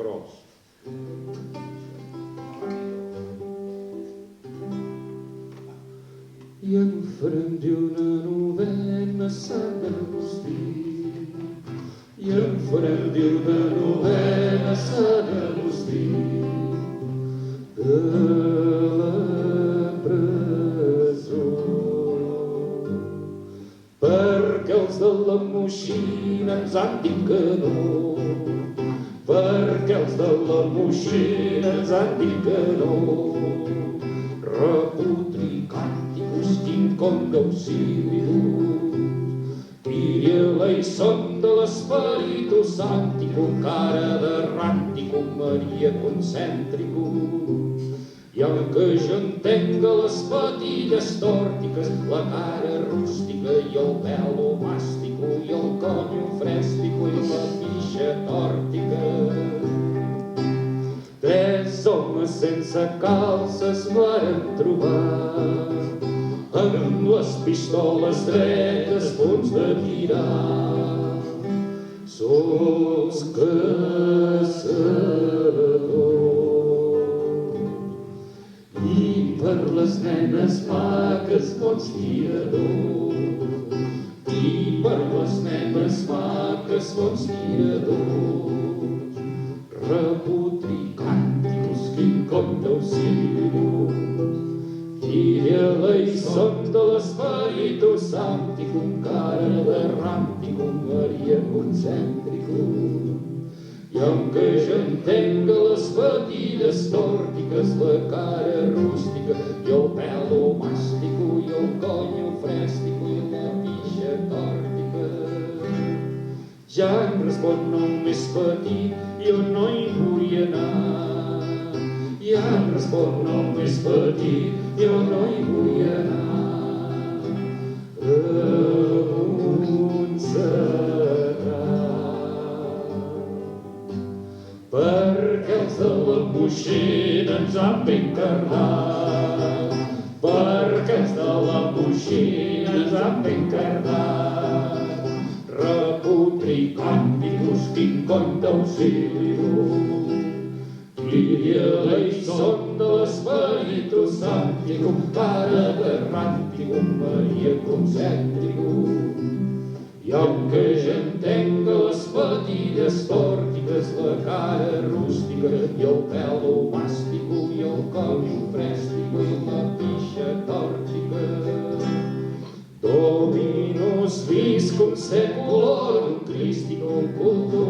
gros. I en farem d'una novena a Sant Agustí. I en farem d'una novena a Sant Agustí. De la presó. Perquè els de la Moixina ens han dit que no. Perquè els de la Moixina ens han dit que no. Reputricànticus quin d'auxili durs. Kyrie eleison de l'Espíritu Sancticum, cara de Ranticum, Maria concèntricus. I aunque jo entenga les patilles tòrtiques, la cara rústica i el pèl màstico i el conyo frèstico i la pixa tòrtica. Tres homes sense calces varen trobar amb les pistoles dretes punts de tirar. Sos caçadors i per les nenes maques bons tiradors. I per les nenes maques bons tiradors. Reputricànticus quin d'auxili durs. Kyrie eleison de l'Espíritu Sancticum, cara de Ranticum, Maria concèntricum. I aunque jo entenga les patilles tòrtiques, la cara rústica i el pèl màstico i el conyo frèstico i la pixa tòrtica, ja em respon només petit i on no hi vull anar. Ja em respon només petit i on no hi vull anar. A Montserrat. Perquè els de la Moixina ens han ben cardat. Perquè els de la Moixina ens han ben cardat. Reputricànticus quin d'auxili durs. Kyrie eleison de l'Espíritu Sancticum, cara de Ranticum, Maria concèntricum. I aunque jo entenga les patilles tòrtiques, la cara rústica i el pèl màstico i el conyo frèstico i la pixa tòrtica. Dominus viscum seculorum Christicum cultus